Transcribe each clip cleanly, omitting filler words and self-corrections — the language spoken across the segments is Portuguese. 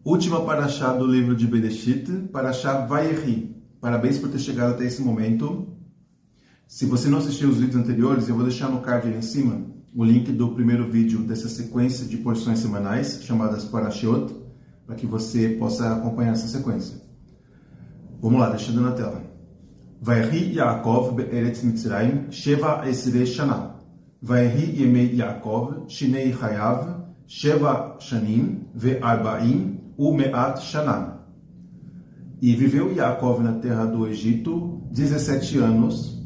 Última paraxá do livro de Bereshit, paraxá Vayeri. Parabéns por ter chegado até esse momento. Se você não assistiu os vídeos anteriores, eu vou deixar no card ali em cima o link do primeiro vídeo dessa sequência de porções semanais, chamadas Parashiot, para que você possa acompanhar essa sequência. Vamos lá, deixando na tela. Vayeri Yaakov be'eretz Mitzrayim, Sheva esrei shana. Vayeri yemei Yaakov, Shinei chayav, Sheva shanim, ve'arbaim, umeat shana. E viveu Yaakov na terra do Egito 17 anos,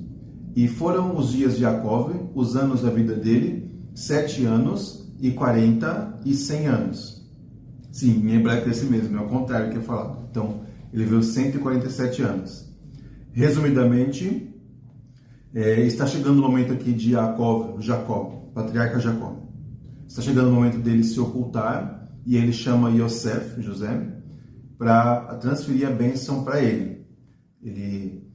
e foram os dias de Yaakov, os anos da vida dele, 7 anos, e 40 e 100 anos. Sim, em hebraico é esse mesmo, é o contrário que é falado. Então, ele viveu 147 anos. Resumidamente, está chegando o momento aqui de Jacó, patriarca Jacó. Está chegando o momento dele se ocultar, e ele chama Yosef, José, para transferir a bênção para ele. Ele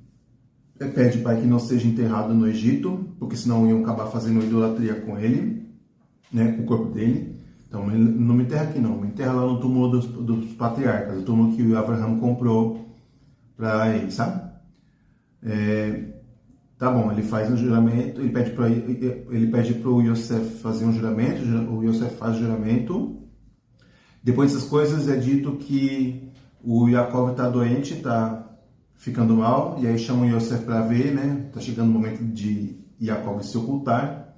pede para que não seja enterrado no Egito, porque senão iam acabar fazendo idolatria com ele, né, com o corpo dele. Então, não me enterra aqui não, me enterra lá no túmulo dos patriarcas, o túmulo que o Abraham comprou para ele, sabe? Tá bom, ele faz um juramento, ele pede para o Yosef fazer um juramento, o Yosef faz o juramento. Depois dessas coisas é dito que o Yaakov está doente, está ficando mal, e aí chamam o Yosef para ver, né? Está chegando o momento de Yaakov se ocultar,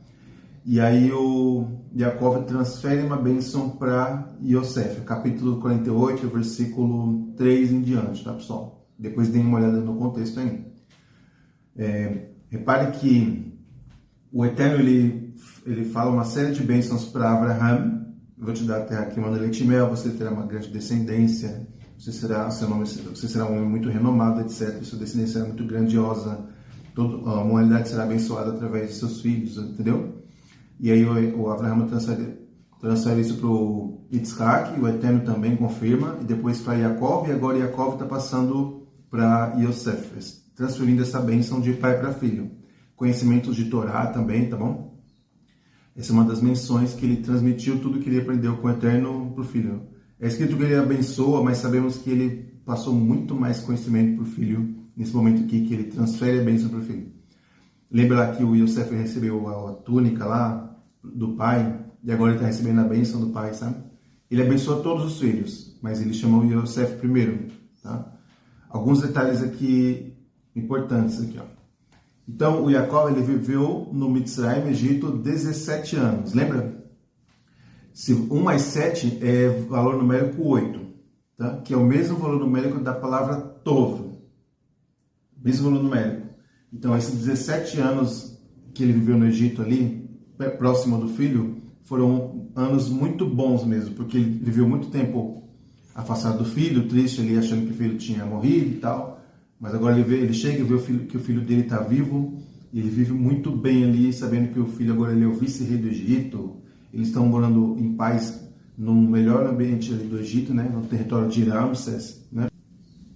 e aí o Yaakov transfere uma bênção para Yosef, capítulo 48, versículo 3 em diante, tá, pessoal? Depois deem uma olhada no contexto ainda. Repare que o Eterno, ele fala uma série de bênçãos para Abraham. Vou te dar a terra que manda leite e mel, você terá uma grande descendência, você será um homem muito renomado, etc. Sua descendência será muito grandiosa, a humanidade será abençoada através de seus filhos, entendeu? E aí o Abraham transfere isso para o Yitzhak, e o Eterno também confirma, e depois para Yaakov, e agora Yaakov está passando para Yosef, transferindo essa bênção de pai para filho. Conhecimentos de Torá também, tá bom? Essa é uma das menções que ele transmitiu tudo que ele aprendeu com o Eterno para o filho. É escrito que ele abençoa, mas sabemos que ele passou muito mais conhecimento para o filho nesse momento aqui, que ele transfere a bênção para o filho. Lembra lá que o Yosef recebeu a túnica lá do pai, e agora ele está recebendo a bênção do pai, sabe? Ele abençoa todos os filhos, mas ele chamou o Yosef primeiro, tá? Alguns detalhes aqui importantes aqui, ó. Então, o Yaakov, ele viveu no Mitzrayim, Egito, 17 anos. Lembra? Se 1 mais 7 é valor numérico 8, tá? Que é o mesmo valor numérico da palavra Tov. Mesmo valor numérico. Então, esses 17 anos que ele viveu no Egito ali, próximo do filho, foram anos muito bons mesmo, porque ele viveu muito tempo afastado do filho, triste ali, achando que o filho tinha morrido e tal. Mas agora ele chega e vê que o filho dele está vivo, e ele vive muito bem ali, sabendo que o filho agora ele é o vice-rei do Egito. Eles estão morando em paz no melhor ambiente ali do Egito, né, no território de Ramsés, né?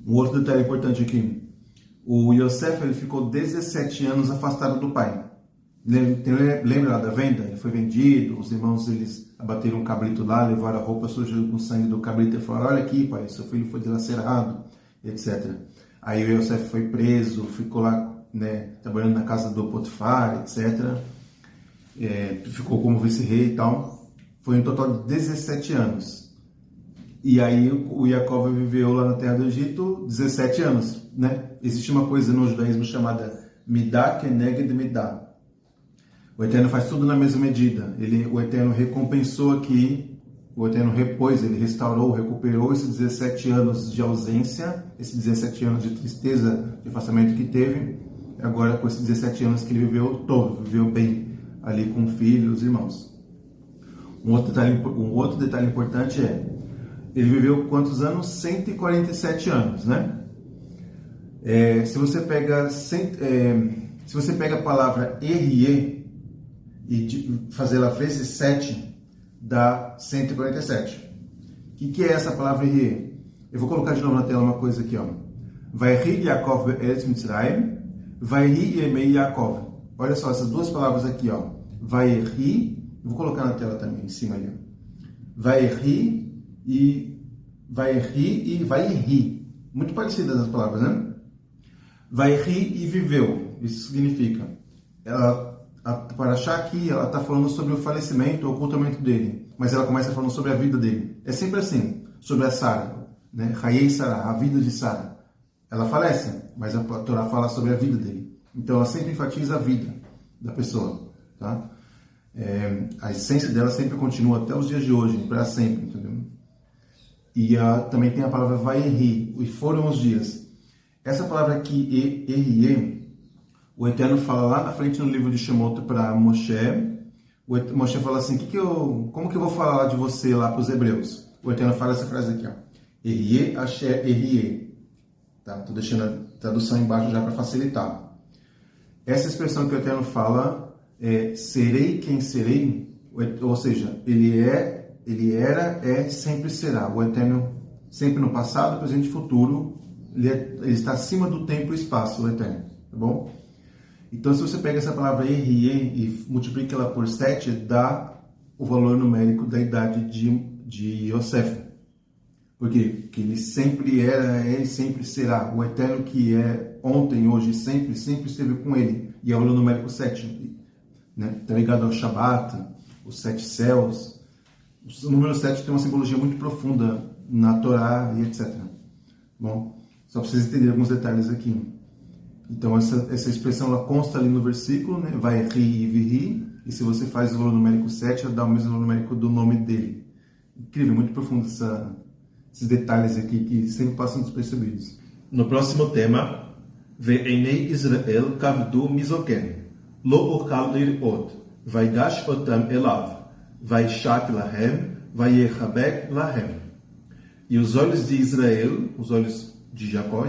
Um outro detalhe importante aqui, o Yosef, ele ficou 17 anos afastado do pai. Lembra lá da venda? Ele foi vendido, os irmãos eles abateram um cabrito lá, levaram a roupa suja com sangue do cabrito e falaram: olha aqui, pai, seu filho foi dilacerado, etc. Aí o Yosef foi preso, ficou lá, né, trabalhando na casa do Potifar, etc. Ficou como vice-rei e tal. Foi um total de 17 anos. E aí o Yaakov viveu lá na terra do Egito 17 anos, né? Existe uma coisa no judaísmo chamada Midah Keneged Midah. O Eterno faz tudo na mesma medida. O Eterno recompensou aqui, o Eterno repôs, ele restaurou, recuperou esses 17 anos de ausência, esses 17 anos de tristeza, de afastamento que teve, agora com esses 17 anos que ele viveu bem ali com o filho e os irmãos. Um outro detalhe importante ele viveu quantos anos? 147 anos, né? Se você pega a palavra Erie e fazer ela vezes 7, dá 147. O que é essa palavra Erie? Eu vou colocar de novo na tela uma coisa aqui, ó. Vayeri Yaakov be'eretz Mitzrayim, Vayeri yemei Yaakov. Olha só, essas duas palavras aqui, ó. Vayeri, vou colocar na tela também, em cima ali. Vayeri e vai rir e vai rir. Muito parecidas as palavras, né? Vai rir e viveu. Isso significa, a Parashá aqui, ela está falando sobre o falecimento, o ocultamento dele, mas ela começa falando sobre a vida dele. É sempre assim, sobre a Sara, né? Hayei Sarah, a vida de Sara. Ela falece, mas a Torá fala sobre a vida dele. Então ela sempre enfatiza a vida da pessoa, tá? A essência dela sempre continua até os dias de hoje, para sempre, entendeu? E também tem a palavra vai rir, e foram os dias. Essa palavra aqui, erie, o Eterno fala lá na frente no livro de Shemot para Moshe. Moshe fala assim, como que eu vou falar de você lá para os hebreus? O Eterno fala essa frase aqui, ó. Erie, Asher, Erie. Tá? Estou deixando a tradução embaixo já para facilitar. Essa expressão que o Eterno fala é serei quem serei, ou seja, ele era, sempre será. O Eterno, sempre no passado, presente e futuro, ele está acima do tempo e espaço, o Eterno, tá bom? Então, se você pega essa palavra Erie e multiplica ela por 7, dá o valor numérico da idade de Yosef. Por quê? Porque ele sempre era, e sempre será. O Eterno que é ontem, hoje, sempre esteve com ele. E é o valor numérico 7. Né? Está ligado ao Shabat, os 7 céus. O número 7 tem uma simbologia muito profunda na Torá e etc. Bom, só para vocês entenderem alguns detalhes aqui. Então, essa expressão ela consta ali no versículo, né? Vai rir e virrir. E se você faz o valor numérico 7, ela dá o mesmo valor numérico do nome dele. Incrível, muito profundo esses detalhes aqui que sempre passam despercebidos. No próximo tema, Ve'enei Israel kavdu mizoken, lo ochal lirot, vaigash otam elav, vaishat lahem, vayechabek lahem. E os olhos de Israel, os olhos de Jacó,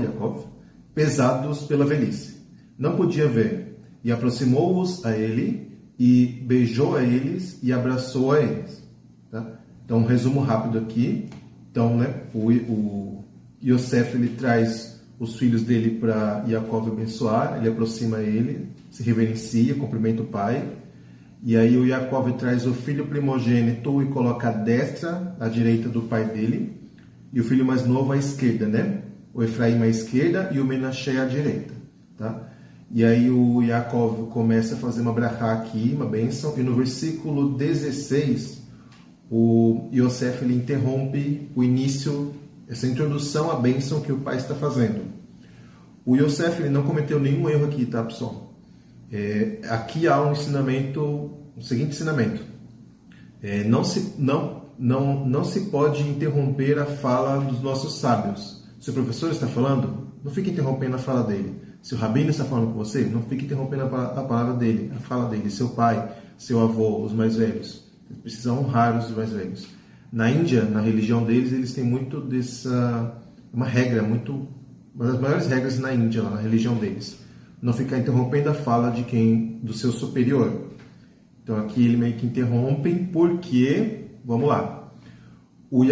pesados pela velhice, não podia ver, e aproximou-os a ele, e beijou a eles, e abraçou a eles. Tá? Então, um resumo rápido aqui. Então, né, o Yosef, ele traz os filhos dele para Jacob abençoar, ele aproxima ele, se reverencia, cumprimenta o pai, e aí o Jacob traz o filho primogênito e coloca a destra à direita do pai dele, e o filho mais novo à esquerda, né? O Efraim à esquerda e o Menashe à direita, tá? E aí o Jacob começa a fazer uma brachá aqui, uma bênção, e no versículo 16, o Yosef ele interrompe o início, essa introdução à bênção que o pai está fazendo. O Yosef ele não cometeu nenhum erro aqui, tá, pessoal? Aqui há o seguinte ensinamento. Não se pode interromper a fala dos nossos sábios. Se o professor está falando, não fique interrompendo a fala dele. Se o rabino está falando com você, não fique interrompendo a palavra dele, a fala dele. Seu pai, seu avô, os mais velhos. Você precisa honrar os mais velhos. Na Índia, na religião deles, eles têm muito uma das maiores regras na Índia, lá na religião deles. Não ficar interrompendo a fala do seu superior. Então aqui ele meio que interrompe porque, vamos lá. O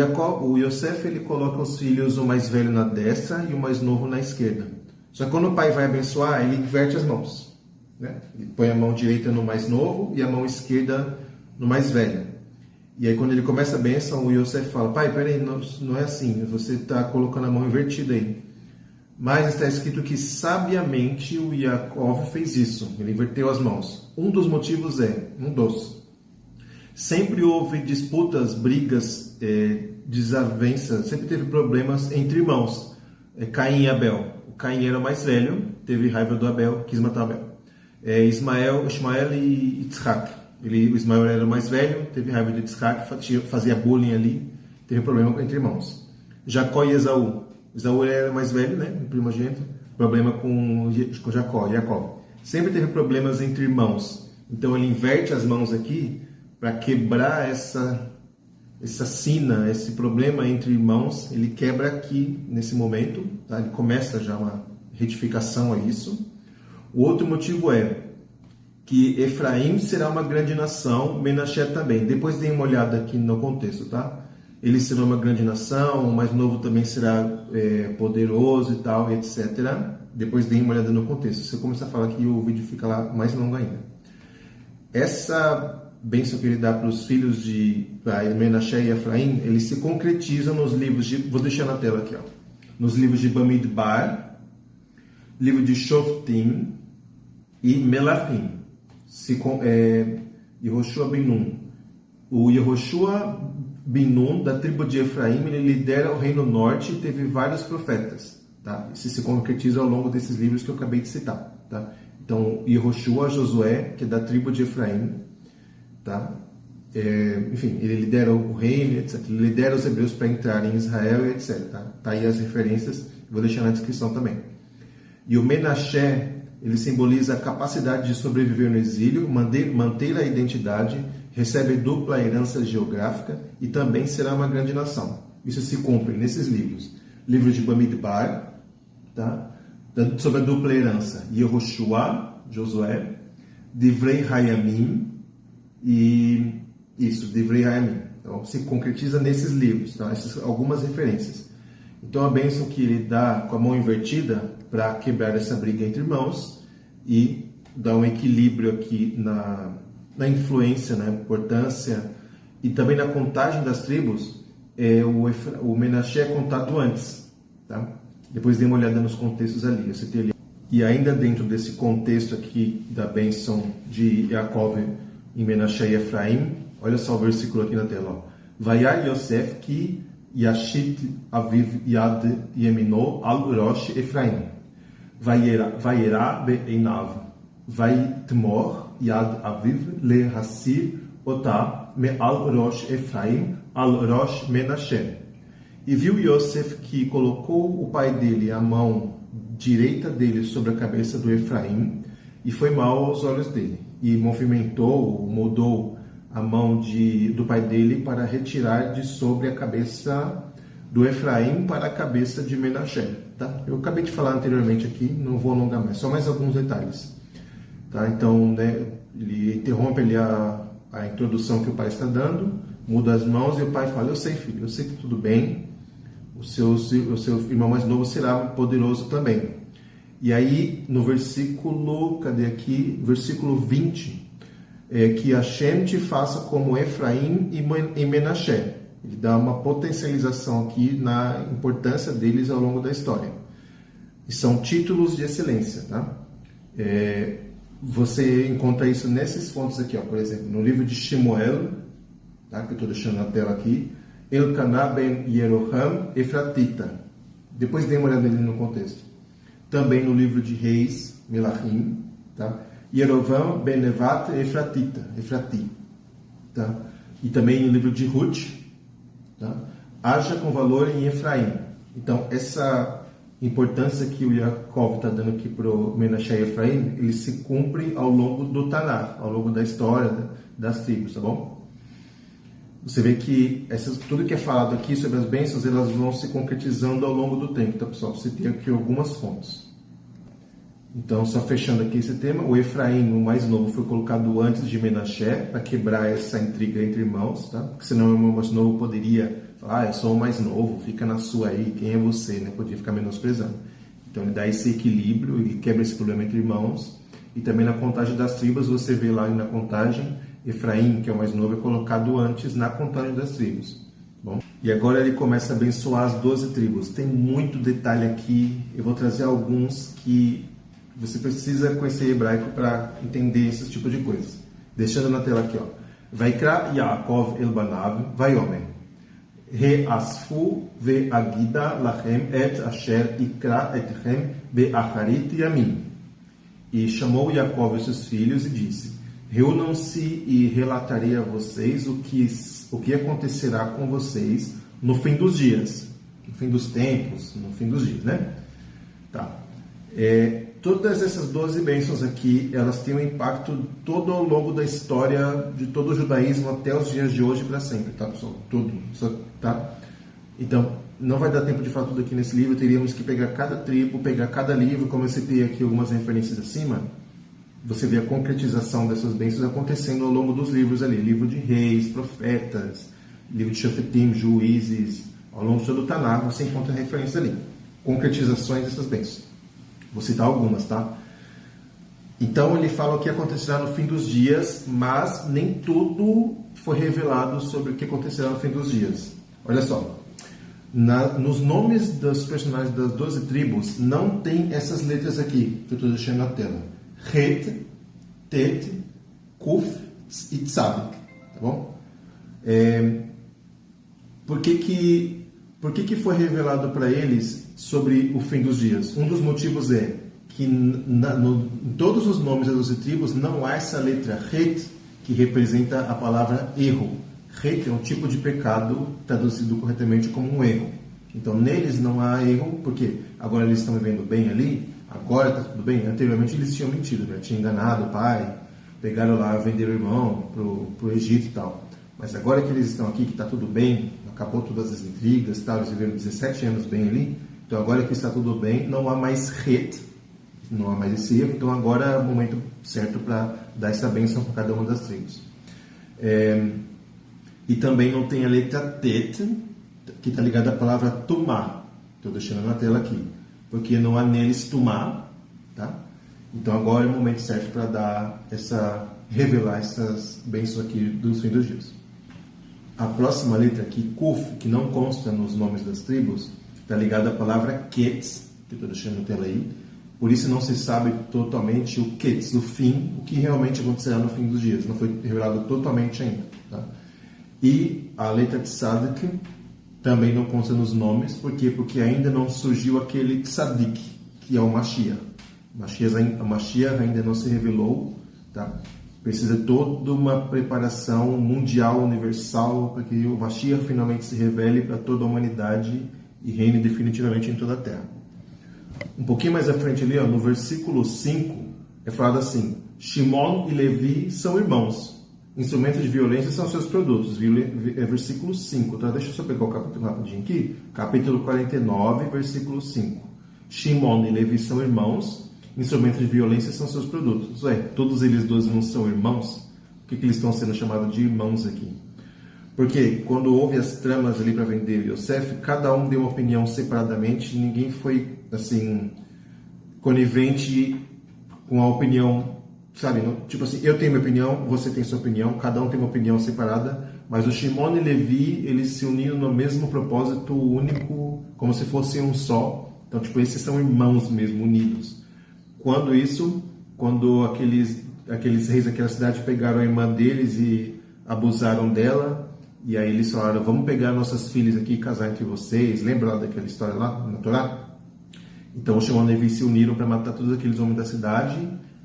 Yosef ele coloca os filhos, o mais velho na destra e o mais novo na esquerda. Só que quando o pai vai abençoar, ele inverte as mãos, né? Ele põe a mão direita no mais novo e a mão esquerda no mais velho. E aí quando ele começa a bênção, o Yosef fala, pai, peraí, não é assim, você está colocando a mão invertida aí. Mas está escrito que sabiamente o Yaakov fez isso, ele inverteu as mãos. Um dos motivos sempre houve disputas, brigas, desavenças, sempre teve problemas entre irmãos. Caim e Abel. O Caim era o mais velho, teve raiva do Abel, quis matar Abel. Ismael e Yitzhak. O Ismael era o mais velho, teve raiva de Yitzhak, fazia bullying ali, teve problema entre irmãos. Jacó e Esaú. Esaú era o mais velho, né, o primogênito, problema com Jacó. Sempre teve problemas entre irmãos. Então ele inverte as mãos aqui para quebrar essa sina, esse problema entre irmãos. Ele quebra aqui nesse momento, tá? Ele começa já uma retificação a isso. O outro motivo é que Efraim será uma grande nação, Menashe também. Depois dê uma olhada aqui no contexto, tá? Ele será uma grande nação, o mais novo também será poderoso e tal, etc. Depois dê uma olhada no contexto. Se eu começar a falar aqui, o vídeo fica lá mais longo ainda. Essa bênção que ele dá para os filhos de Menashe e Efraim, ele se concretiza nos livros de, vou deixar na tela aqui, ó, nos livros de Bamidbar, livro de Shoftim e Melachim. Yehoshua ben Nun. O Yehoshua ben Nun, da tribo de Efraim, ele lidera o reino norte e teve vários profetas. Tá? Isso se concretiza ao longo desses livros que eu acabei de citar. Tá? Então, Yehoshua, Josué, que é da tribo de Efraim, tá? Enfim, ele lidera o reino, etc. Ele lidera os hebreus para entrar em Israel, etc. Tá aí as referências, vou deixar na descrição também. E o Menashe, ele simboliza a capacidade de sobreviver no exílio, manter a identidade, recebe dupla herança geográfica e também será uma grande nação. Isso se cumpre nesses livros. Livro de Bamidbar, tá? Sobre a dupla herança. Yehoshua, Josué, Divrei Hayamim e Divrei Hayamim. Então, se concretiza nesses livros, tá? Essas algumas referências. Então, a bênção que ele dá com a mão invertida para quebrar essa briga entre irmãos e dar um equilíbrio aqui na influência, na importância e também na contagem das tribos. O Menashe é contado antes, tá? Depois dê uma olhada nos contextos ali, eu citei ali. E ainda dentro desse contexto aqui da bênção de Yaakov em Menashe e Efraim, olha só o versículo aqui na tela. Vayar Yosef ki yashit aviv yad yemino al rosh Efraim. Vayera be'einav. Vaytmor yad aviv lehasir otah me'al rosh Efraim al rosh Menashe. E viu Yosef que colocou o pai dele, a mão direita dele, sobre a cabeça do Efraim, e foi mal aos olhos dele. E mudou a mão do pai dele para retirar de sobre a cabeça do Efraim para a cabeça de Menashe. Tá? Eu acabei de falar anteriormente aqui, não vou alongar mais, só mais alguns detalhes. Tá? Então, né, ele interrompe ali a introdução que o pai está dando, muda as mãos e o pai fala: eu sei, filho, eu sei que tudo bem, o seu irmão mais novo será poderoso também. E aí, no versículo, versículo 20, que Hashem te faça como Efraim e Menashe. Ele dá uma potencialização aqui na importância deles ao longo da história. E são títulos de excelência, tá? Você encontra isso nessas fontes aqui, ó, por exemplo, no livro de Shemuel, tá? Que eu estou deixando na tela aqui, Elkanah ben Yeroham Efratita. Depois dê uma olhada ali no contexto. Também no livro de Reis, Melachim, tá? Yerovam ben Nevat Efrati, tá? E também no livro de Ruth, tá? Haja com valor em Efraim. Então, essa importância que o Yaakov está dando aqui para o Menashe e Efraim, ele se cumpre ao longo do Tanakh, ao longo da história das tribos, tá bom? Você vê que tudo que é falado aqui sobre as bênçãos, elas vão se concretizando ao longo do tempo, tá, pessoal? Você tem aqui algumas fontes. Então, só fechando aqui esse tema, o Efraim, o mais novo, foi colocado antes de Menashe para quebrar essa intriga entre irmãos, tá? Porque senão o irmão mais novo poderia falar: eu sou o mais novo, fica na sua aí, quem é você, né? Podia ficar menosprezando. Então, ele dá esse equilíbrio, ele quebra esse problema entre irmãos. E também na contagem das tribos, você vê lá na contagem, Efraim, que é o mais novo, é colocado antes na contagem das tribos. Bom, e agora ele começa a abençoar as 12 tribos. Tem muito detalhe aqui, eu vou trazer alguns que você precisa conhecer hebraico para entender esse tipo de coisa. Deixando na tela aqui, ó. Vaikra Yaakov el banav vayomer. Re'asfu ve'agida lachem et asher ikra etchem be'acharit yamim. E chamou Yaakov e seus filhos e disse: reúnam-se e relatarei a vocês o que acontecerá com vocês no fim dos dias, no fim dos tempos, no fim dos dias, né? Tá. Todas essas 12 bênçãos aqui, elas têm um impacto todo ao longo da história de todo o judaísmo até os dias de hoje para sempre, tá, pessoal? Tudo, tá? Então, não vai dar tempo de falar tudo aqui nesse livro, teríamos que pegar cada tribo, pegar cada livro, como eu citei aqui algumas referências acima. Você vê a concretização dessas bênçãos acontecendo ao longo dos livros ali, livro de reis, profetas, livro de Shoftim, juízes, ao longo de todo o Tanakh você encontra referências ali, concretizações dessas bênçãos. Vou citar algumas, tá? Então ele fala o que acontecerá no fim dos dias, mas nem tudo foi revelado sobre o que acontecerá no fim dos dias. Olha só, nos nomes dos personagens das 12 tribos não tem essas letras aqui que eu estou deixando na tela. Het, Tet, Kuf e Tzadik, tá bom? Por que foi revelado para eles sobre o fim dos dias? Um dos motivos é que em todos os nomes das 12 tribos não há essa letra Het, que representa a palavra erro. Het é um tipo de pecado traduzido corretamente como um erro. Então neles não há erro, porque agora eles estão vivendo bem ali, agora está tudo bem. Anteriormente eles tinham mentido, né? Tinham enganado o pai, pegaram lá, venderam o irmão para o Egito e tal. Mas agora que eles estão aqui, que está tudo bem, acabou todas as intrigas e tal, eles viveram 17 anos bem ali, então agora que está tudo bem, não há mais Het, não há mais esse erro, então agora é o momento certo para dar essa bênção para cada uma das tribos. E também não tem a letra Tet, que está ligada à palavra Tumá. Estou deixando na tela aqui. Porque não há neles Tumá, tá? Então agora é o momento certo para revelar essas bênçãos aqui dos fins dos dias. A próxima letra aqui, Kuf, que não consta nos nomes das tribos, está ligada à palavra Ketz, que estou deixando na tela aí. Por isso não se sabe totalmente o Ketz, o fim, o que realmente acontecerá no fim dos dias. Não foi revelado totalmente ainda. Tá? E a letra Tzadik também não consta nos nomes. Por quê? Porque ainda não surgiu aquele Tzadik, que é o Mashiach. O Mashiach ainda não se revelou. Tá? Precisa toda uma preparação mundial, universal, para que o Mashiach finalmente se revele para toda a humanidade e reine definitivamente em toda a Terra. Um pouquinho mais à frente ali, no versículo 5, é falado assim: Shimon e Levi são irmãos, instrumentos de violência são seus produtos. Versículo 5, tá? Deixa eu só pegar o capítulo rapidinho aqui, capítulo 49, versículo 5. Shimon e Levi são irmãos, instrumentos de violência são seus produtos. Todos eles dois não são irmãos? Por que eles estão sendo chamados de irmãos aqui? Porque quando houve as tramas ali para vender Yosef, cada um deu uma opinião separadamente, ninguém foi assim conivente com a opinião, sabe? Tipo assim, eu tenho minha opinião, você tem sua opinião, cada um tem uma opinião separada, mas o Shimon e Levi, eles se uniram no mesmo propósito único, como se fossem um só. Então, tipo, esses são irmãos mesmo, unidos. Quando aqueles reis daquela cidade pegaram a irmã deles e abusaram dela, e aí eles falaram: vamos pegar nossas filhas aqui e casar entre vocês. Lembra lá daquela história lá na Torá? Então o Shimon e Levi se uniram para matar todos aqueles homens da cidade.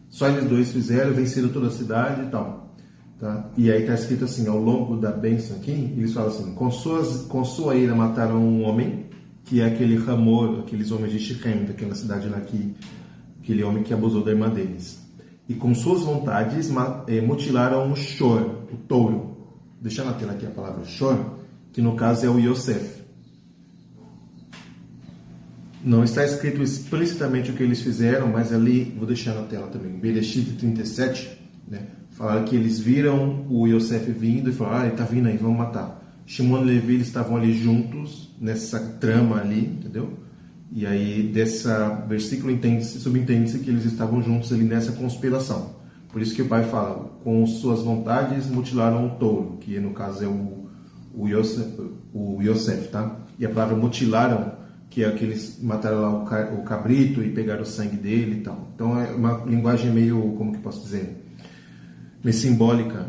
Só eles dois fizeram, venceram toda a cidade e tal. Tá? E aí está escrito assim, ao longo da bênção aqui, eles falam assim: com sua ira mataram um homem, que é aquele Hamor, aqueles homens de Shechem, daquela cidade lá, aquele homem que abusou da irmã deles. E com suas vontades mutilaram o Shor, o touro. Deixa na tela aqui a palavra Shor, que no caso é o Yosef. Não está escrito explicitamente o que eles fizeram, mas ali, vou deixar na tela também, Bereshit 37, né? Falaram que eles viram o Yosef vindo e falaram: ele está vindo aí, vamos matar. Shimon e Levi, eles estavam ali juntos, nessa trama ali, entendeu? E aí, dessa versículo subentende-se que eles estavam juntos ali nessa conspiração. Por isso que o pai fala: com suas vontades mutilaram o touro, que no caso é o Yosef, tá? E a palavra mutilaram, que é que eles mataram lá o cabrito e pegaram o sangue dele e tal. Então é uma linguagem meio, como que eu posso dizer, meio simbólica.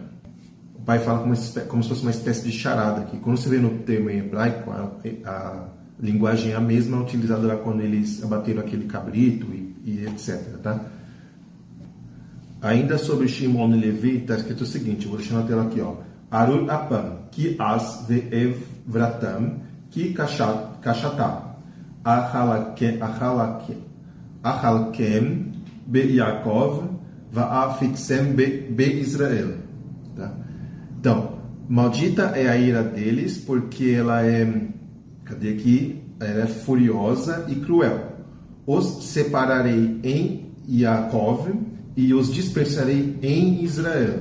O pai fala como se fosse uma espécie de charada aqui. Quando você vê no termo em hebraico, a linguagem é a mesma utilizada lá quando eles abateram aquele cabrito e etc, tá? Ainda sobre Shimon e Levi, está escrito o seguinte, eu vou deixar na tela aqui, ó. Arul apam, ki as ve'ev vratam, ki kashatam, achalkem be Yaakov, va'afixem be Israel. Tá? Então, maldita é a ira deles, porque ela é, cadê aqui? Ela é furiosa e cruel. Os separarei em Yaakov, e os dispersarei em Israel.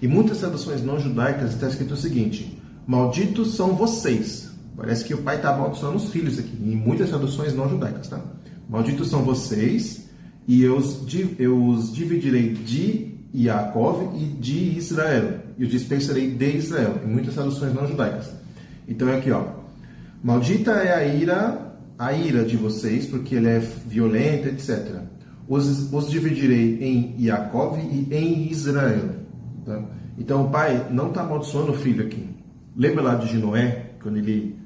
Em muitas traduções não judaicas está escrito o seguinte: malditos são vocês. Parece que o pai está amaldiçoando os filhos aqui. Em muitas traduções não judaicas, tá? Malditos são vocês e eu os dividirei de Yaakov e de Israel, e os dispersarei de Israel, em muitas traduções não judaicas. Então é aqui, ó. Maldita é a ira de vocês, porque ele é violenta, etc. Os dividirei em Yaakov e em Israel. Tá? Então o pai não está amaldiçoando o filho aqui. Lembra lá de Noé, quando ele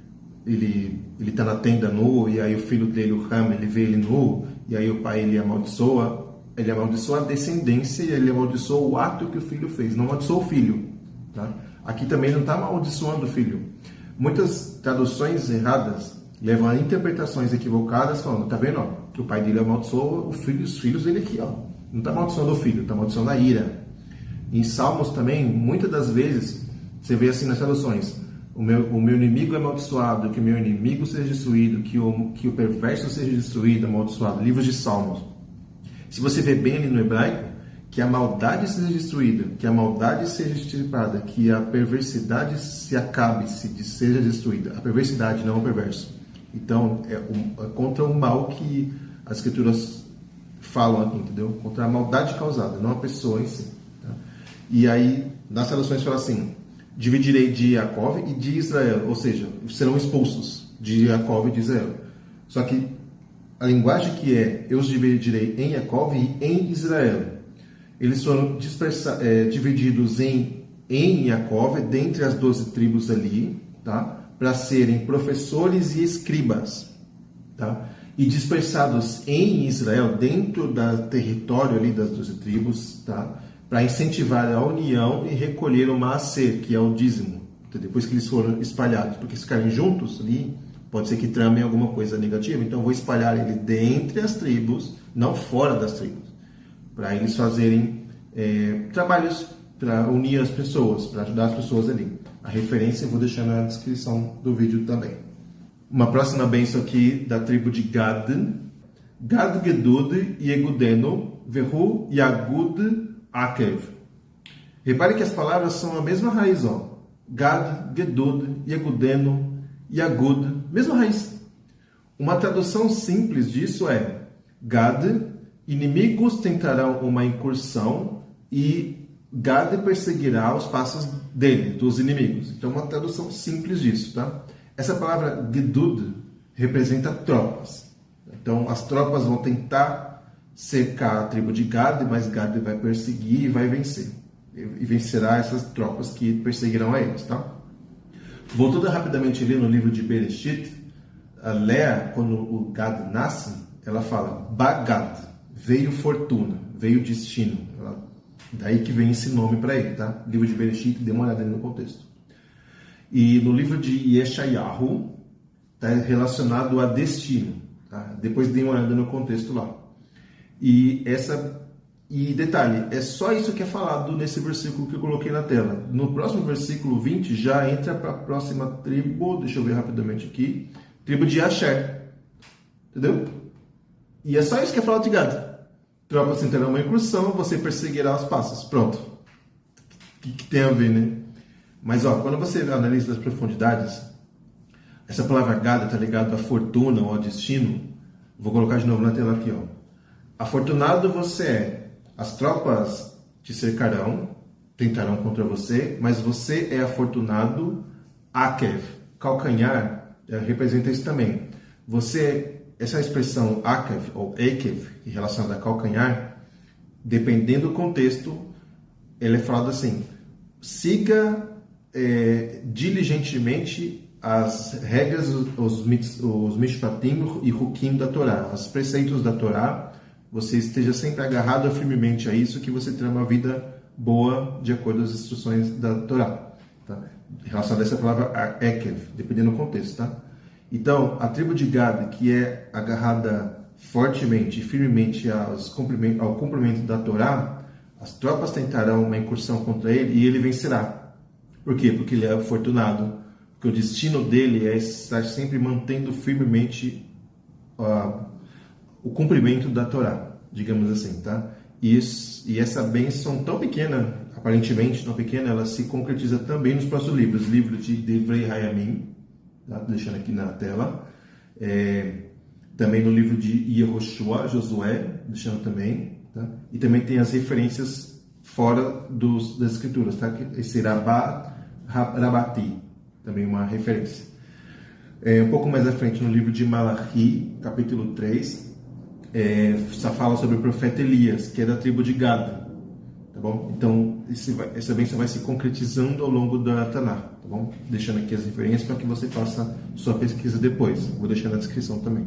está na tenda nu, e aí o filho dele, o Ham, ele vê ele nu, e aí o pai ele amaldiçoa a descendência, e ele amaldiçoa o ato que o filho fez, não amaldiçoa o filho. Tá? Aqui também não está amaldiçoando o filho. Muitas traduções erradas levam a interpretações equivocadas, falando, tá vendo, ó, que o pai dele amaldiçoa os filhos dele aqui, ó. Não está amaldiçoando o filho, está amaldiçoando a ira. Em Salmos também, muitas das vezes, você vê assim nas traduções, o meu inimigo é amaldiçoado, que o meu inimigo seja destruído, que o perverso seja destruído, amaldiçoado. Livros de Salmos. Se você vê bem ali no hebraico, que a maldade seja destruída, que a maldade seja extirpada, que a perversidade se acabe, seja destruída. A perversidade, não o perverso. Então, é contra o mal que as escrituras falam aqui, entendeu? Contra a maldade causada, não a pessoa em si. Tá? E aí, nas traduções fala assim, dividirei de Yaakov e de Israel, ou seja, serão expulsos de Yaakov e de Israel. Só que a linguagem que é, eu os dividirei em Yaakov e em Israel. Eles foram divididos em Yaakov, dentre as 12 tribos ali, tá? Para serem professores e escribas, tá? E dispersados em Israel, dentro do território ali das 12 tribos, tá? Para incentivar a união e recolher o maaser, que é o dízimo, tá? Depois que eles foram espalhados, porque se ficarem juntos ali, pode ser que tramem alguma coisa negativa, então eu vou espalhar ele dentre as tribos, não fora das tribos, para eles fazerem trabalhos para unir as pessoas, para ajudar as pessoas ali. A referência eu vou deixar na descrição do vídeo também. Uma próxima bênção aqui da tribo de Gad. Gad Gedud Yegudeno Vehu Yagud Akev. Repare que as palavras são a mesma raiz, ó. Gad, Gedud, Yegudeno, Yagud, mesma raiz. Uma tradução simples disso é Gad, inimigos tentarão uma incursão e Gad perseguirá os passos dele, dos inimigos. Então, uma tradução simples disso, tá? Essa palavra Gedud representa tropas. Então, as tropas vão tentar cercar a tribo de Gad, mas Gad vai perseguir e vai vencer. E vencerá essas tropas que perseguirão a eles, tá? Voltando rapidamente ali no livro de Bereshit, a Lea, quando o Gad nasce, ela fala Bagad, veio fortuna, veio destino. Daí que vem esse nome para ele, tá? Livro de Bereshit, dê uma olhada ali no contexto. E no livro de Yeshayahu, está relacionado a destino, tá? Depois dê uma olhada no contexto lá. E detalhe, é só isso que é falado nesse versículo que eu coloquei na tela. No próximo versículo 20 já entra para a próxima tribo, deixa eu ver rapidamente aqui, tribo de Asher. Entendeu? E é só isso que é falado de Gad. Tropas tentarão uma incursão, você perseguirá os passos. Pronto. O que tem a ver, né? Mas, ó, quando você analisa as profundidades, essa palavra Gad está ligada à fortuna ou ao destino. Vou colocar de novo na tela aqui, ó. Afortunado você é. As tropas te cercarão, tentarão contra você, mas você é afortunado. Akev, calcanhar, representa isso também. Essa expressão Akev ou Ekev, relacionada a calcanhar, dependendo do contexto, ele é falado assim: siga diligentemente as regras, os mishpatim e hukim da Torá, os preceitos da Torá. Você esteja sempre agarrado firmemente a isso, que você terá uma vida boa de acordo às instruções da Torá. Tá? Relacionada a essa palavra Ekev, dependendo do contexto, tá? Então, a tribo de Gad, que é agarrada fortemente e firmemente ao cumprimento da Torá, as tropas tentarão uma incursão contra ele e ele vencerá. Por quê? Porque ele é afortunado. Porque o destino dele é estar sempre mantendo firmemente o cumprimento da Torá, digamos assim, tá? E essa bênção tão pequena, aparentemente tão pequena, ela se concretiza também nos próximos livros. Livro de Devrei Hayamim, tá? Deixando aqui na tela. também no livro de Yehoshua, Josué, deixando também, tá? E também tem as referências fora das escrituras, tá? Esse Rabati, também uma referência. Um pouco mais à frente, no livro de Malachi, capítulo 3, só fala sobre o profeta Elias, que é da tribo de Gad, tá bom? Então, essa bênção vai se concretizando ao longo da Taná, tá bom? Deixando aqui as referências para que você faça sua pesquisa depois. Vou deixar na descrição também.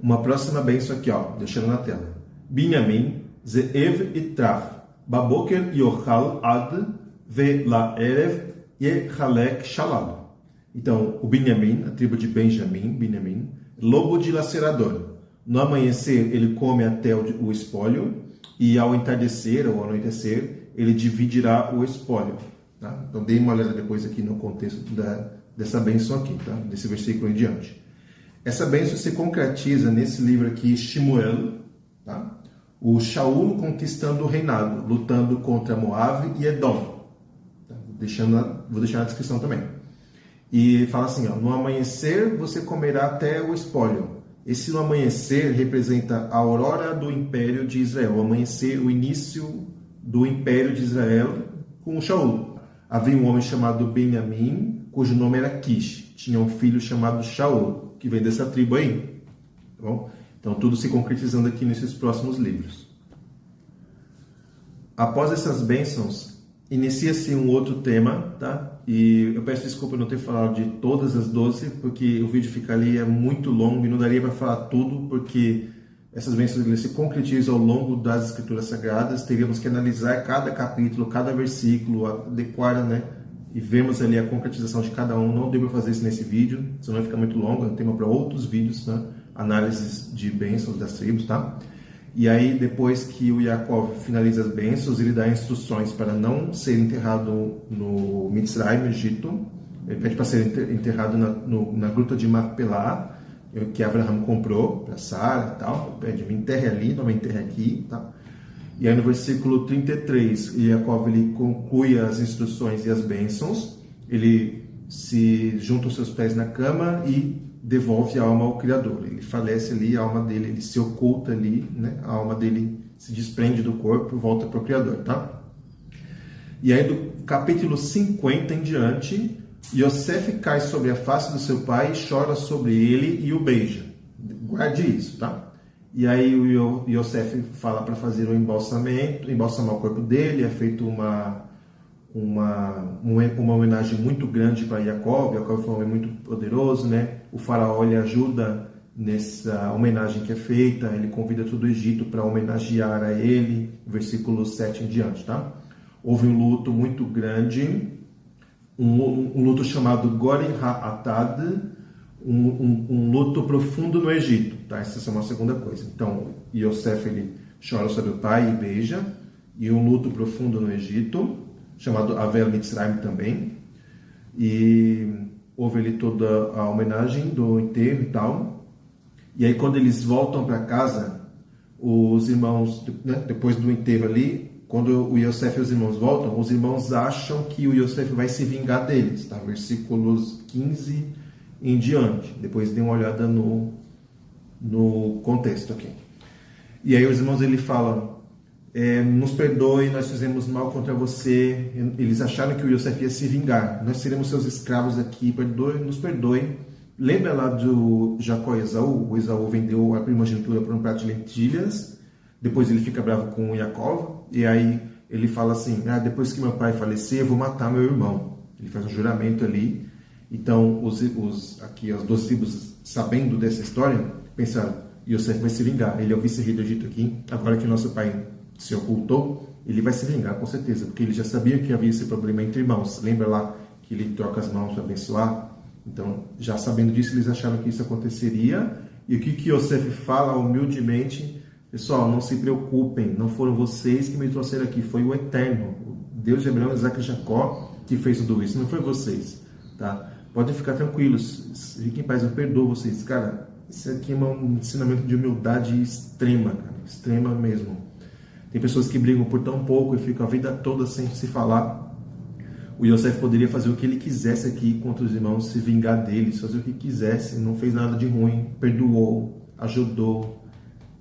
Uma próxima bênção aqui, ó, deixando na tela. Binyamin, Ze'ev e Traf, Baboker Yochal Ad, Ve La Erev, Yechalek Shalal. Então, o Binyamin, a tribo de Binyamin, lobo dilacerador. No amanhecer, ele come até o espólio, e ao entardecer ou ao anoitecer, ele dividirá o espólio. Tá? Então, dê uma olhada depois aqui no contexto dessa bênção aqui, tá? Desse versículo em diante. Essa bênção se concretiza nesse livro aqui, Shemuel, tá? O Shaul conquistando o reinado, lutando contra Moab e Edom. Tá? Vou deixar na descrição também. E fala assim, ó, no amanhecer você comerá até o espólio. Esse no amanhecer representa a aurora do Império de Israel. O amanhecer, o início do Império de Israel com o Shaul. Havia um homem chamado Benjamim, cujo nome era Kish. Tinha um filho chamado Shaul, que vem dessa tribo aí. Tá bom? Então, tudo se concretizando aqui nesses próximos livros. Após essas bênçãos, inicia-se um outro tema, tá? E eu peço desculpa não ter falado de todas as 12, porque o vídeo fica ali, é muito longo e não daria para falar tudo, porque essas bênçãos se concretizam ao longo das Escrituras Sagradas. Teríamos que analisar cada capítulo, cada versículo, adequar, né? E vemos ali a concretização de cada um. Não deu para fazer isso nesse vídeo, senão vai ficar muito longo, é um tema para outros vídeos, né? Análises de bênçãos das tribos, tá? E aí, depois que o Yaakov finaliza as bênçãos, ele dá instruções para não ser enterrado no Mitzrayim, no Egito. Ele pede para ser enterrado na gruta de Macpelá, que Abraham comprou para Sara e tal. Ele pede, me enterre ali, não me enterre aqui, tá? E aí no versículo 33, Yaakov ele conclui as instruções e as bênçãos. Ele se junta os seus pés na cama e devolve a alma ao Criador. Ele falece ali, a alma dele, ele se oculta ali, né? A alma dele se desprende do corpo e volta para o Criador, tá? E aí do capítulo 50 em diante, Yosef cai sobre a face do seu pai, chora sobre ele e o beija. Guarde isso, tá? E aí o Yosef fala para fazer o embalsamento, embalsamar o corpo dele, é feito uma homenagem muito grande para Yaakov. Yaakov foi um homem muito poderoso, né? O faraó lhe ajuda nessa homenagem que é feita, ele convida todo o Egito para homenagear a ele, versículo 7 em diante, tá? Houve um luto muito grande, um luto chamado Goren HaAtad, um luto profundo no Egito, tá? Essa é uma segunda coisa. Então, Yosef, ele chora sobre o pai e beija, e um luto profundo no Egito, chamado Avel Mitzrayim também, e houve ali toda a homenagem do enterro e tal. E aí quando eles voltam para casa, os irmãos, né, depois do enterro ali, quando o Yosef e os irmãos voltam, os irmãos acham que o Yosef vai se vingar deles, tá? Versículos 15 em diante. Depois dê uma olhada no contexto aqui. E aí os irmãos ele falam, nos perdoe, nós fizemos mal contra você. Eles acharam que o Yosef ia se vingar. Nós seremos seus escravos aqui, nos perdoe. Lembra lá do Jacó e Esaú? O Esaú vendeu a primogenitura por um prato de lentilhas. Depois ele fica bravo com o Yaakov. E aí ele fala assim, depois que meu pai falecer, eu vou matar meu irmão. Ele faz um juramento ali. Então, aqui as duas tribos, sabendo dessa história, pensaram, Yosef vai se vingar. Ele é o vice-rei do Egito aqui. Agora que nosso pai se ocultou, ele vai se vingar com certeza, porque ele já sabia que havia esse problema entre irmãos. Lembra lá que ele troca as mãos para abençoar? Então, já sabendo disso, eles acharam que isso aconteceria. E o que Yosef fala humildemente? Pessoal, não se preocupem, não foram vocês que me trouxeram aqui, foi o Eterno, o Deus de Abraão, Isaac e Jacó, que fez tudo isso, não foi vocês, tá? Podem ficar tranquilos, fiquem em paz, eu perdoo vocês. Cara, isso aqui é um ensinamento de humildade extrema, cara, extrema mesmo. Tem pessoas que brigam por tão pouco e ficam a vida toda sem se falar. O Yosef poderia fazer o que ele quisesse aqui contra os irmãos, se vingar deles, fazer o que quisesse, não fez nada de ruim, perdoou, ajudou.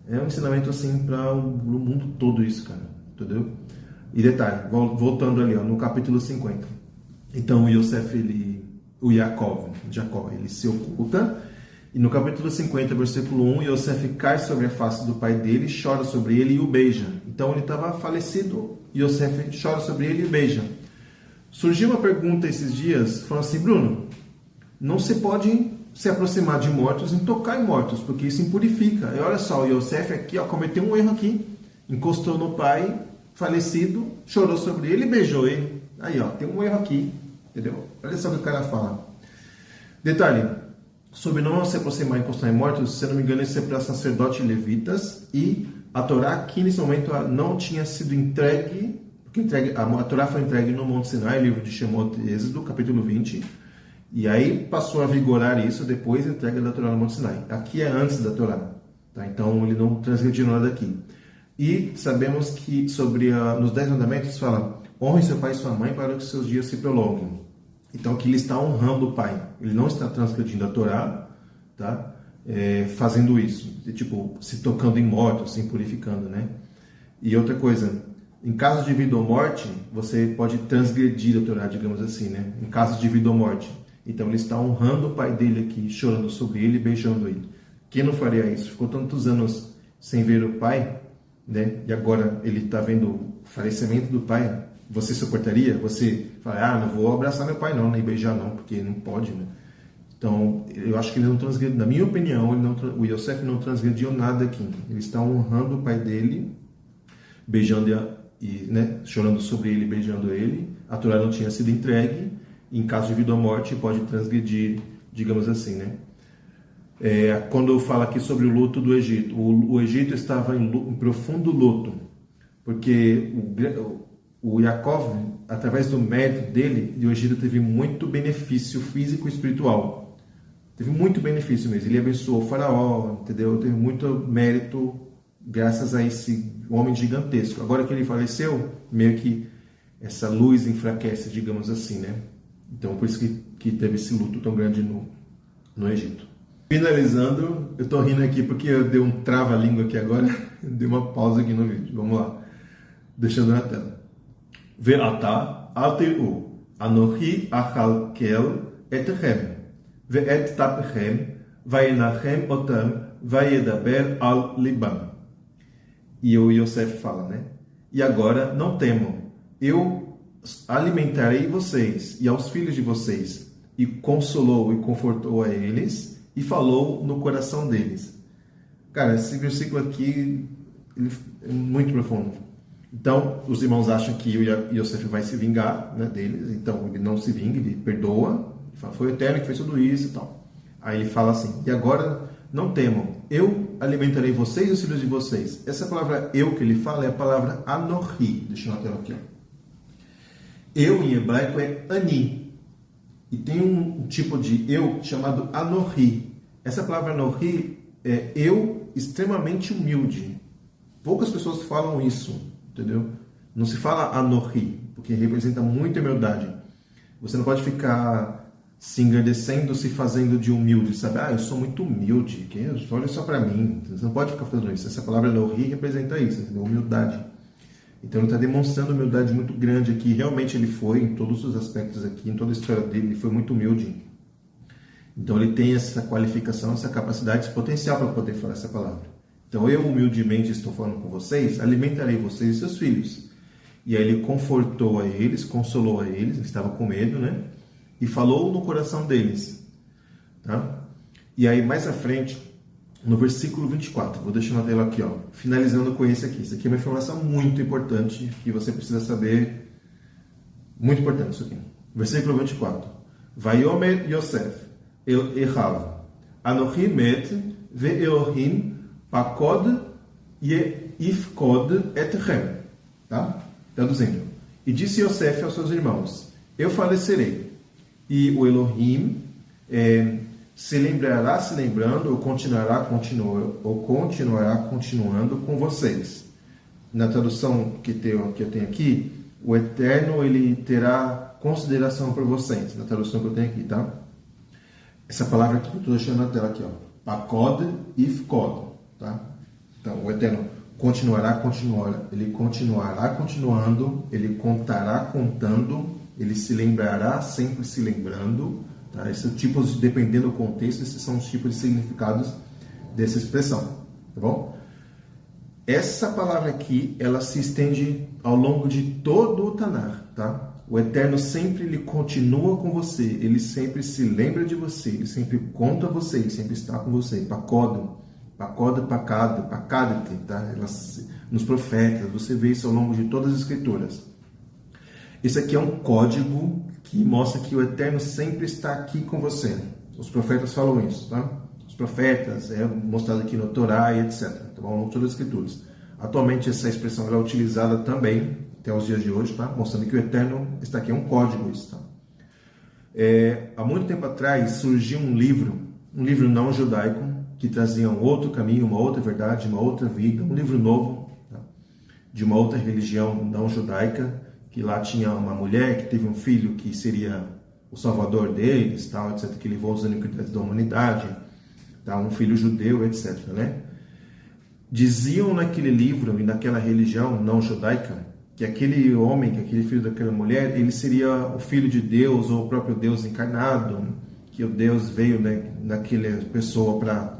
É um ensinamento assim para o mundo todo isso, cara, entendeu? E detalhe, voltando ali, ó, no capítulo 50. Então o Yosef, o Jacó, ele se oculta, e no capítulo 50, versículo 1, Yosef cai sobre a face do pai dele, chora sobre ele e o beija. Então ele estava falecido, Yosef chora sobre ele e o beija. Surgiu uma pergunta esses dias, falando assim, Bruno, não se pode se aproximar de mortos e tocar em mortos, porque isso impurifica. E olha só, o Yosef aqui, ó, cometeu um erro aqui, encostou no pai falecido, chorou sobre ele e beijou ele. Aí, ó, tem um erro aqui, entendeu? Olha só o que o cara fala. Detalhe, sobre não se aproximar e encostar em mortos, se não me engano, isso é para sacerdotes e levitas, e a Torá aqui nesse momento não tinha sido entregue, porque a Torá foi entregue no Monte Sinai, livro de Shemot, Êxodo, capítulo 20, e aí passou a vigorar isso depois da entrega da Torá no Monte Sinai. Aqui é antes da Torá, tá? Então ele não transgrediu nada aqui. E sabemos que nos 10 mandamentos fala, honre seu pai e sua mãe para que seus dias se prolonguem. Então aqui ele está honrando o pai, ele não está transgredindo a Torá, tá? Fazendo isso, tipo, se tocando em mortos, se purificando, né? E outra coisa, em caso de vida ou morte, você pode transgredir a Torá, digamos assim, né? Em caso de vida ou morte. Então ele está honrando o pai dele aqui, chorando sobre ele e beijando ele. Quem não faria isso? Ficou tantos anos sem ver o pai, né? E agora ele está vendo o falecimento do pai. Você suportaria? Você fala, não vou abraçar meu pai não, nem beijar não, porque não pode, né? Então, eu acho que ele não transgrediu, na minha opinião, o Yosef não transgrediu nada aqui. Ele está honrando o pai dele, beijando e, né, chorando sobre ele, beijando ele. A Torá não tinha sido entregue. Em caso de vida ou morte, pode transgredir, digamos assim, né? Quando eu falo aqui sobre o luto do Egito, o Egito estava em profundo luto, porque o Yaakov, através do mérito dele, o Egito teve muito benefício físico e espiritual. Teve muito benefício mesmo. Ele abençoou o faraó, entendeu? Teve muito mérito graças a esse homem gigantesco. Agora que ele faleceu, meio que essa luz enfraquece, digamos assim, né? Então, por isso que teve esse luto tão grande no Egito. Finalizando, eu tô rindo aqui porque eu dei um trava-língua aqui agora, dei uma pausa aqui no vídeo. Vamos lá. Deixando na tela. Ve'ata al tir'u anochi achalkel etchem ve'et tapechem va'yenachem otam va'yedaber al libam. E o Yosef fala, né? E agora não temam, eu alimentarei vocês e aos filhos de vocês. E consolou e confortou a eles e falou no coração deles. Cara, esse versículo aqui ele é muito profundo. Então, os irmãos acham que o Yosef vai se vingar, né, deles. Então, ele não se vinga, ele perdoa. Ele fala, foi o Eterno que fez tudo isso e tal. Aí ele fala assim, e agora não temam, eu alimentarei vocês e os filhos de vocês. Essa palavra eu que ele fala é a palavra anohi. Deixa eu na tela aqui, ó. Eu em hebraico é ani. E tem um tipo de eu chamado anohi. Essa palavra anohi é eu extremamente humilde. Poucas pessoas falam isso, entendeu? Não se fala anohi, porque representa muita humildade. Você não pode ficar se engrandecendo, se fazendo de humilde, sabe? Eu sou muito humilde, olha só para mim. Você não pode ficar fazendo isso. Essa palavra anohi representa isso, entendeu? Humildade. Então ele está demonstrando humildade muito grande aqui. Realmente ele foi, em todos os aspectos aqui, em toda a história dele, ele foi muito humilde. Então ele tem essa qualificação, essa capacidade, esse potencial para poder falar essa palavra. Então eu humildemente estou falando com vocês, alimentarei vocês e seus filhos. E aí ele confortou a eles, consolou a eles estavam com medo, né? E falou no coração deles. Tá? E aí mais à frente, no versículo 24, vou deixar na tela aqui, ó, finalizando com esse aqui. Isso aqui é uma informação muito importante que você precisa saber. Muito importante isso aqui. Versículo 24. Vayomer Yosef el Echav Anochi met ve'elohim pakod yeifkod etchem. Tá? Traduzindo. E disse Yosef aos seus irmãos, eu falecerei. E o Elohim se lembrará se lembrando ou continuará continuando com vocês. Na tradução que eu tenho aqui, o Eterno ele terá consideração por vocês, na tradução que eu tenho aqui, tá? Essa palavra aqui que eu estou deixando na tela aqui, ó. Pakod e Fkod, tá? Então, o Eterno continuará continuando, ele continuará continuando, ele contará contando, ele se lembrará sempre se lembrando, tá? Esses tipos, dependendo do contexto, esses são os tipos de significados dessa expressão, tá bom? Essa palavra aqui, ela se estende ao longo de todo o Tanar, tá? O Eterno sempre ele continua com você, ele sempre se lembra de você, ele sempre conta você, ele sempre está com você. Pakod, Pakadete, tá? Nos profetas, você vê isso ao longo de todas as escrituras. Esse aqui é um código que mostra que o Eterno sempre está aqui com você. Os profetas falam isso, tá? Os profetas, é mostrado aqui no Torá e etc. Tá bom? Ao longo de todas as escrituras. Atualmente essa expressão é utilizada também até os dias de hoje, tá? Mostrando que o Eterno está aqui, é um código isso, tá? Há muito tempo atrás surgiu um livro não judaico, que trazia um outro caminho, uma outra verdade, uma outra vida, um livro novo, tá? De uma outra religião não judaica, que lá tinha uma mulher que teve um filho que seria o salvador deles, tal, etc., que levou as iniquidades da humanidade, tá? Um filho judeu, etc., né? Diziam naquele livro e naquela religião não judaica que aquele homem, que aquele filho daquela mulher, ele seria o filho de Deus ou o próprio Deus encarnado, que o Deus veio, né, naquela pessoa para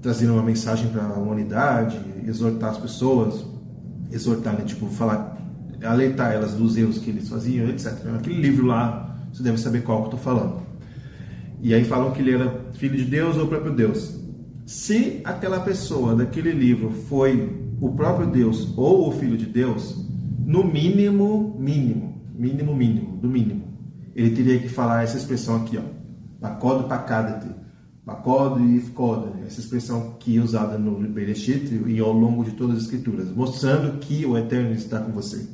trazer uma mensagem para a humanidade, exortar as pessoas, exortar, né, tipo, falar, alertar elas dos erros que eles faziam, etc. Aquele livro lá, você deve saber qual que eu estou falando. E aí falam que ele era filho de Deus ou o próprio Deus. Se aquela pessoa daquele livro foi o próprio Deus ou o filho de Deus, no mínimo, ele teria que falar essa expressão aqui, ó, Pakod Pakadete, Pakod e Fkod, essa expressão que é usada no Bereshit e ao longo de todas as escrituras, mostrando que o Eterno está com você.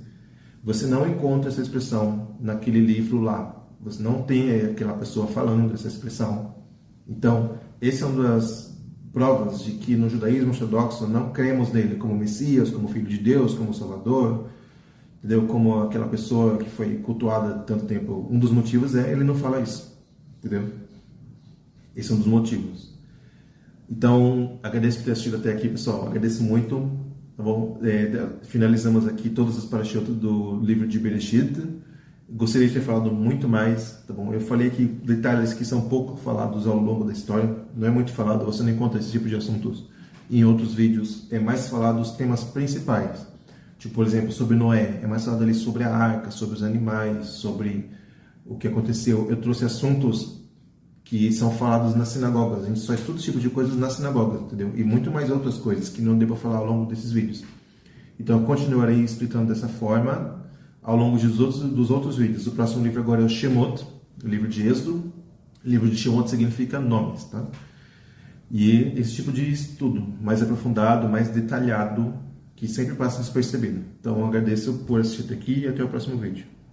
Você não encontra essa expressão naquele livro lá, você não tem aquela pessoa falando essa expressão. Então, essa é uma das provas de que no judaísmo ortodoxo não cremos nele como Messias, como Filho de Deus, como Salvador, entendeu? Como aquela pessoa que foi cultuada tanto tempo. Um dos motivos é ele não fala isso, entendeu? Esse é um dos motivos. Então, agradeço por ter assistido até aqui, pessoal. Agradeço muito, tá bom? Finalizamos aqui todas as parashot do livro de Bereshit. Gostaria de ter falado muito mais, tá bom? Eu falei aqui detalhes que são pouco falados ao longo da história. Não é muito falado, você não encontra esse tipo de assuntos em outros vídeos. É mais falado os temas principais. Tipo, por exemplo, sobre Noé. É mais falado ali sobre a arca, sobre os animais, sobre o que aconteceu. Eu trouxe assuntos que são falados nas sinagogas. A gente só estuda esse tipo de coisas nas sinagogas, entendeu? E muito mais outras coisas que não deu para falar ao longo desses vídeos. Então, eu continuarei explicando dessa forma ao longo dos outros vídeos. O próximo livro agora é o Shemot, o livro de Êxodo. O livro de Shemot significa nomes, tá? E esse tipo de estudo mais aprofundado, mais detalhado, que sempre passa despercebido. Então, eu agradeço por assistir até aqui e até o próximo vídeo.